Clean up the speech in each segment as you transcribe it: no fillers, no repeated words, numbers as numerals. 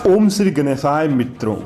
ओम श्री गणेशाय मित्रों,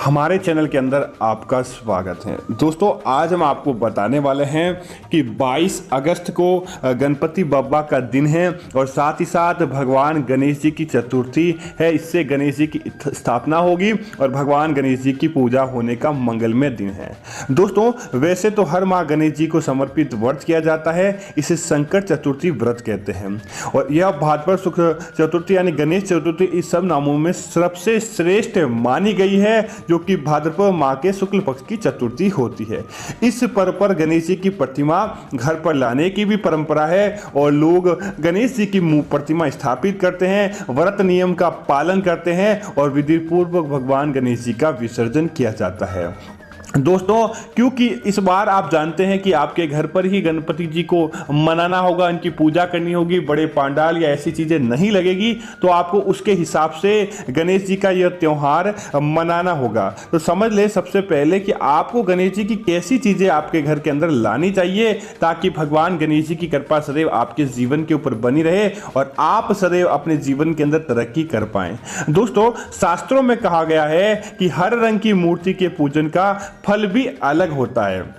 हमारे चैनल के अंदर आपका स्वागत है। दोस्तों, आज हम आपको बताने वाले हैं कि 22 अगस्त को गणपति बप्पा का दिन है और साथ ही साथ भगवान गणेश जी की चतुर्थी है। इससे गणेश जी की स्थापना होगी और भगवान गणेश जी की पूजा होने का मंगलमय दिन है। दोस्तों, वैसे तो हर माह गणेश जी को समर्पित व्रत किया जाता है, इसे संकट चतुर्थी व्रत कहते हैं और यह भाद्रपद शुक्ल चतुर्थी यानी गणेश चतुर्थी इस सब नामों में सबसे श्रेष्ठ मानी गई है, जो कि भाद्रपद माह के शुक्ल पक्ष की चतुर्थी होती है। इस पर्व पर गणेश जी की प्रतिमा घर पर लाने की भी परंपरा है और लोग गणेश जी की प्रतिमा स्थापित करते हैं, व्रत नियम का पालन करते हैं और विधि पूर्वक भगवान गणेश जी का विसर्जन किया जाता है। दोस्तों, क्योंकि इस बार आप जानते हैं कि आपके घर पर ही गणपति जी को मनाना होगा, इनकी पूजा करनी होगी, बड़े पंडाल या ऐसी चीज़ें नहीं लगेगी, तो आपको उसके हिसाब से गणेश जी का यह त्यौहार मनाना होगा। तो समझ ले सबसे पहले कि आपको गणेश जी की कैसी चीज़ें आपके घर के अंदर लानी चाहिए ताकि भगवान गणेश जी की कृपा सदैव आपके जीवन के ऊपर बनी रहे और आप सदैव अपने जीवन के अंदर तरक्की कर पाएं। दोस्तों, शास्त्रों में कहा गया है कि हर रंग की मूर्ति के पूजन का फल भी अलग होता है।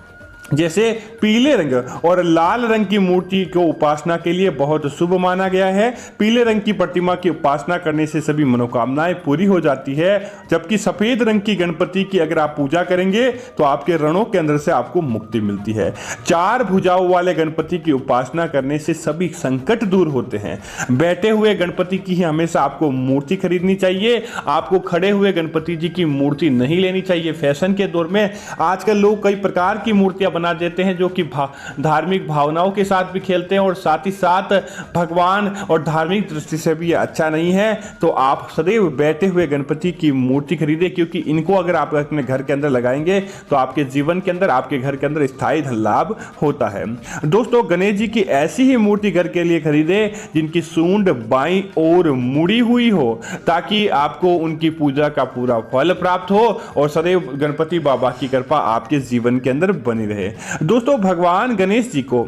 जैसे पीले रंग और लाल रंग की मूर्ति को उपासना के लिए बहुत शुभ माना गया है। पीले रंग की प्रतिमा की उपासना करने से सभी मनोकामनाएं पूरी हो जाती है, जबकि सफेद रंग की गणपति की अगर आप पूजा करेंगे तो आपके रणों के अंदर से आपको मुक्ति मिलती है। 4 भुजाओं वाले गणपति की उपासना करने से सभी संकट दूर होते हैं। बैठे हुए गणपति की ही हमेशा आपको मूर्ति खरीदनी चाहिए, आपको खड़े हुए गणपति जी की मूर्ति नहीं लेनी चाहिए। फैशन के दौर में आजकल लोग कई प्रकार की मूर्तियां बना देते हैं जो कि धार्मिक भावनाओं के साथ भी खेलते हैं और साथ ही साथ भगवान और धार्मिक दृष्टि से भी अच्छा नहीं है। तो आप सदैव बैठे हुए गणपति की मूर्ति खरीदें, क्योंकि इनको अगर आप अपने घर के अंदर लगाएंगे तो आपके जीवन के अंदर, आपके घर के अंदर स्थायी धन लाभ होता है। दोस्तों, गणेश जी की ऐसी ही मूर्ति घर के लिए खरीदें जिनकी सूंड बाईं ओर मुड़ी हुई हो, ताकि आपको उनकी पूजा का पूरा फल प्राप्त हो और सदैव गणपति बाबा की कृपा आपके जीवन के अंदर बनी रहे। दोस्तों, भगवान गणेश जी को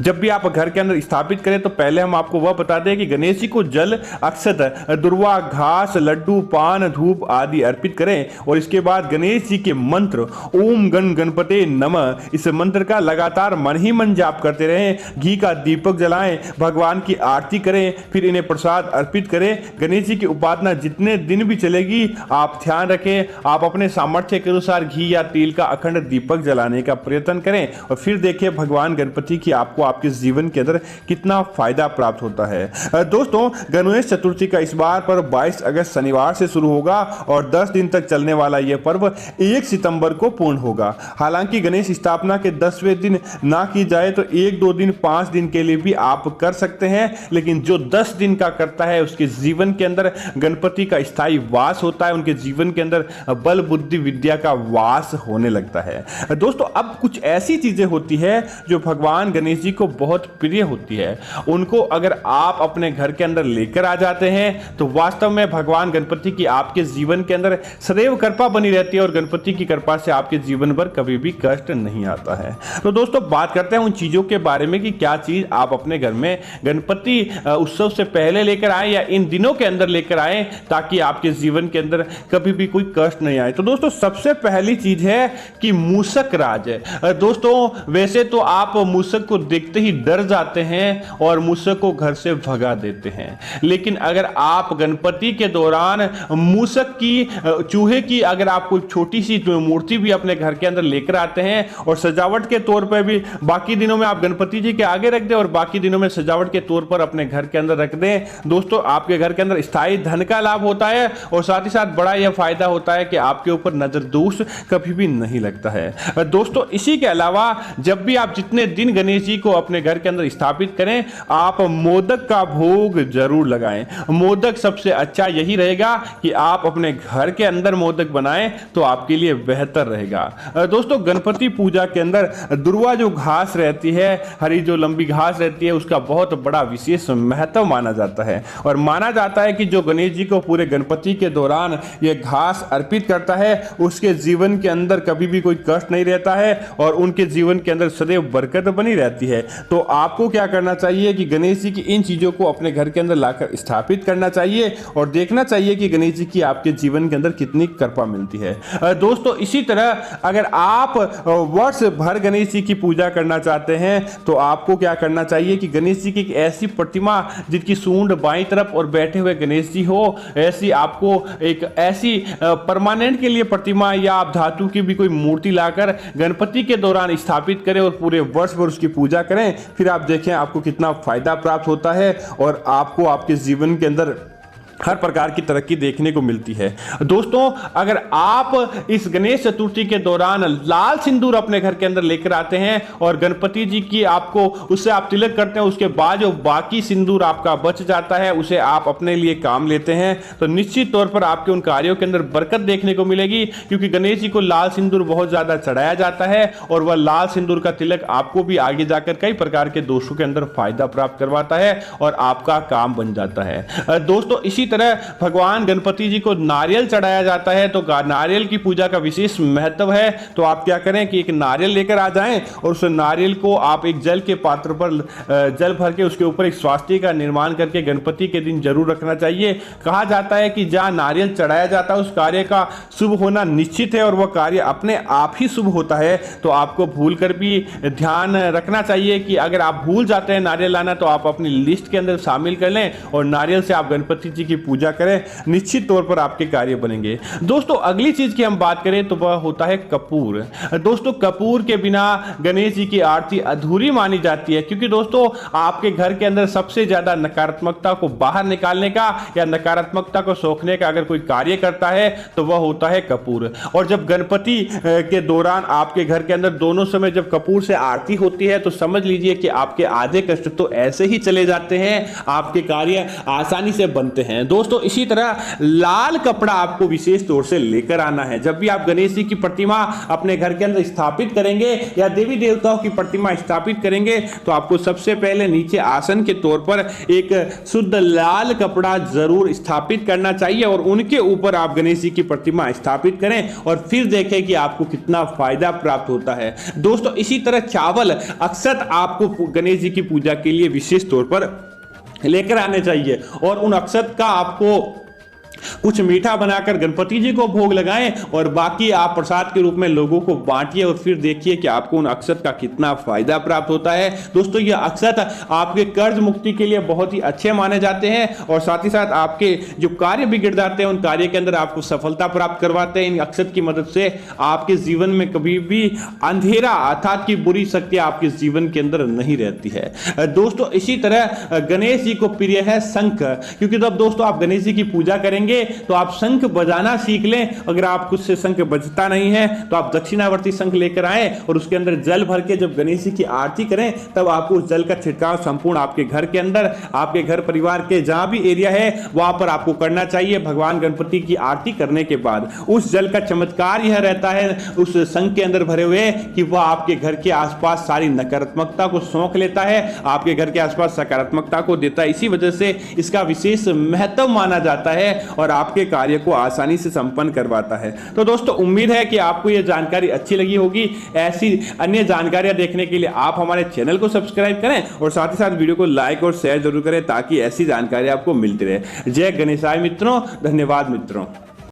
जब भी आप घर के अंदर स्थापित करें तो पहले हम आपको वह बता दें कि गणेश जी को जल, अक्षत, दुर्वा, घास, लड्डू, पान, धूप आदि अर्पित करें और इसके बाद गणेश जी के मंत्र ओम गण गणपते नमः, इस मंत्र का लगातार मन ही मन जाप करते रहें। घी का दीपक जलाएं, भगवान की आरती करें, फिर इन्हें प्रसाद अर्पित करें। गणेश जी की उपासना जितने दिन भी चलेगी, आप ध्यान रखें, आप अपने सामर्थ्य के अनुसार घी या तेल का अखंड दीपक जलाने का प्रयत्न करें और फिर देखिए भगवान गणपति की आपको आपके जीवन के अंदर कितना फायदा प्राप्त होता है। दोस्तों, गणेश चतुर्थी का इस बार पर 22 अगस्त शनिवार से शुरू होगा और 10 दिन तक चलने वाला यह पर्व 1 सितंबर को पूर्ण होगा। हालांकि गणेश स्थापना के 10वें दिन ना की जाए तो 1-2 दिन 5 दिन के लिए भी आप कर सकते हैं, लेकिन जो 10 दिन का करता है उसके जीवन के अंदर गणपति का स्थायी वास होता है, उनके जीवन के अंदर बल बुद्धि विद्या का वास होने लगता है। दोस्तों, अब कुछ ऐसी चीजें होती है जो भगवान गणेश जी को बहुत प्रिय होती है, उनको अगर आप अपने घर के अंदर लेकर आ जाते हैं तो वास्तव में भगवान गणपति की आपके जीवन के अंदर सदैव कृपा बनी रहती है और गणपति की कृपा से आपके जीवन पर कभी भी कष्ट नहीं आता है। तो दोस्तों, बात करते हैं उन चीजों के बारे में कि क्या चीज आप अपने घर में गणपति उत्सव से पहले लेकर आए या इन दिनों के अंदर लेकर आए ताकि आपके जीवन के अंदर कभी भी कोई कष्ट नहीं आए। तो दोस्तों, सबसे पहली चीज है कि मूषक राज। दोस्तों, वैसे तो आप मूषक को देखते ही डर जाते हैं और मूषक को घर से भगा देते हैं, लेकिन अगर आप गणपति के दौरान मूषक की, चूहे की अगर आप कोई छोटी सी मूर्ति भी अपने घर के अंदर लेकर आते हैं और सजावट के तौर पर भी बाकी दिनों में आप गणपति जी के आगे रख दें और बाकी दिनों में सजावट के तौर पर अपने घर के अंदर रख दें, दोस्तों आपके घर के अंदर स्थायी धन का लाभ होता है और साथ ही साथ बड़ा यह फायदा होता है कि आपके ऊपर नजर दोष कभी भी नहीं लगता है। दोस्तों, इसी के अलावा जब भी आप जितने दिन गणेश जी को अपने घर के अंदर स्थापित करें, आप मोदक का भोग जरूर लगाएं। मोदक सबसे अच्छा यही रहेगा कि आप अपने घर के अंदर मोदक बनाएं तो आपके लिए बेहतर रहेगा। दोस्तों, गणपति पूजा के अंदर दुर्वा जो घास रहती है, हरी जो लंबी घास रहती है, उसका बहुत बड़ा विशेष महत्व माना जाता है और माना जाता है कि जो गणेश जी को पूरे गणपति के दौरान यह घास अर्पित करता है उसके जीवन के अंदर कभी भी कोई कष्ट नहीं रहता है और उनके जीवन के अंदर सदैव बरकत बनी रहती जाती है। तो आपको क्या करना चाहिए कि गणेश जी की इन चीज़ों को अपने घर के अंदर लाकर स्थापित करना चाहिए और देखना चाहिए कि गणेश जी की आपके जीवन के अंदर कितनी कृपा मिलती है। दोस्तों इसी तरह अगर आप वर्ष भर गणेश जी की पूजा करना चाहते हैं तो आपको क्या करना चाहिए कि गणेश जी की एक ऐसी प्रतिमा जिनकी सूंड बाईं तरफ और बैठे हुए गणेश जी हो, ऐसी आपको एक ऐसी परमानेंट के लिए प्रतिमा या आप धातु की भी कोई मूर्ति लाकर गणपति के दौरान स्थापित करें और पूरे वर्ष भर उसकी पूजा करें। फिर आप देखें आपको कितना फायदा प्राप्त होता है और आपको आपके जीवन के अंदर हर प्रकार की तरक्की देखने को मिलती है। दोस्तों अगर आप इस गणेश चतुर्थी के दौरान लाल सिंदूर अपने घर के अंदर लेकर आते हैं और गणपति जी की आपको उससे आप तिलक करते हैं, उसके बाद जो बाकी सिंदूर आपका बच जाता है उसे आप अपने लिए काम लेते हैं, तो निश्चित तौर पर आपके उन कार्यों के अंदर बरकत देखने को मिलेगी, क्योंकि गणेश जी को लाल सिंदूर बहुत ज्यादा चढ़ाया जाता है और वह लाल सिंदूर का तिलक आपको भी आगे जाकर कई प्रकार के दोषों के अंदर फायदा प्राप्त करवाता है और आपका काम बन जाता है। दोस्तों इसी तरह भगवान गणपति जी को नारियल चढ़ाया जाता है, तो नारियल की पूजा का विशेष महत्व है। तो आप क्या करें कि एक नारियल लेकर आ जाएं और उस नारियल को आप एक जल के पात्र पर जल भर के उसके ऊपर एक स्वास्तिक का निर्माण करके गणपति के दिन जरूर रखना चाहिए। कहा जाता है कि जहां नारियल चढ़ाया जाता है उस कार्य का शुभ होना निश्चित है और वह कार्य अपने आप ही शुभ होता है। तो आपको भूल कर भी ध्यान रखना चाहिए कि अगर आप भूल जाते हैं नारियल लाना तो आप अपनी लिस्ट के अंदर शामिल कर लें और नारियल से आप गणपति जी की पूजा करें, निश्चित तौर पर आपके कार्य बनेंगे। दोस्तों अगली चीज की हम बात करें तो वह होता है कपूर। दोस्तों कपूर के बिना गणेश जी की आरती अधूरी मानी जाती है, क्योंकि दोस्तों आपके घर के अंदर सबसे ज्यादा नकारात्मकता को बाहर निकालने का या नकारात्मकता को सोखने का अगर कोई कार्य करता है तो वह होता है कपूर। और जब गणपति के दौरान आपके घर के अंदर दोनों समय जब कपूर से आरती होती है तो समझ लीजिए कि आपके आधे कष्ट तो ऐसे ही चले जाते हैं, आपके कार्य आसानी से बनते हैं। दोस्तों इसी तरह लाल कपड़ा आपको विशेष तौर से लेकर आना है। जब भी आप गणेश जी की प्रतिमा अपने घर के अंदर स्थापित करेंगे या देवी देवताओं की प्रतिमा स्थापित करेंगे तो आपको सबसे पहले नीचे आसन के तौर पर एक शुद्ध लाल कपड़ा जरूर स्थापित करना चाहिए और उनके ऊपर आप गणेश जी की प्रतिमा स्थापित करें और फिर देखें कि आपको कितना फायदा प्राप्त होता है। दोस्तों इसी तरह चावल अक्षत आपको गणेश जी की पूजा के लिए विशेष तौर पर लेकर आने चाहिए और उन अक्षत का आपको कुछ मीठा बनाकर गणपति जी को भोग लगाएं और बाकी आप प्रसाद के रूप में लोगों को बांटिए और फिर देखिए कि आपको उन अक्षत का कितना फायदा प्राप्त होता है। दोस्तों ये अक्षत आपके कर्ज मुक्ति के लिए बहुत ही अच्छे माने जाते हैं और साथ ही साथ आपके जो कार्य बिगड़ जाते हैं उन कार्य के अंदर आपको सफलता प्राप्त करवाते हैं। इन अक्षत की मदद से आपके जीवन में कभी भी अंधेरा अर्थात की बुरी शक्ति आपके जीवन के अंदर नहीं रहती है। दोस्तों इसी तरह गणेश जी को प्रिय है शंख, क्योंकि जब दोस्तों आप गणेश जी की पूजा करेंगे तो आप शंख बजाना सीख लें। अगर आप कुछ से शंख बजता नहीं है तो आप दक्षिणावर्ती शंख लेकर आए और उसके अंदर जल भर के जब गणेश जी की आरती करें तब आपको उस जल का छिड़काव संपूर्ण आपके घर के अंदर, आपके घर परिवार के जहां भी एरिया है वहां पर आपको करना चाहिए। भगवान गणपति की आरती करने के बाद उस जल का चमत्कार यह रहता है उस शंख के अंदर भरे हुए कि वह आपके घर के आसपास सारी नकारात्मकता को सोख लेता है, आपके घर के आसपास सकारात्मकता को देता है। इसी वजह से इसका विशेष महत्व माना जाता है और आपके कार्य को आसानी से संपन्न करवाता है। तो दोस्तों उम्मीद है कि आपको यह जानकारी अच्छी लगी होगी। ऐसी अन्य जानकारियां देखने के लिए आप हमारे चैनल को सब्सक्राइब करें और साथ ही साथ वीडियो को लाइक और शेयर जरूर करें ताकि ऐसी जानकारी आपको मिलती रहे। जय गणेशाय मित्रों, धन्यवाद मित्रों।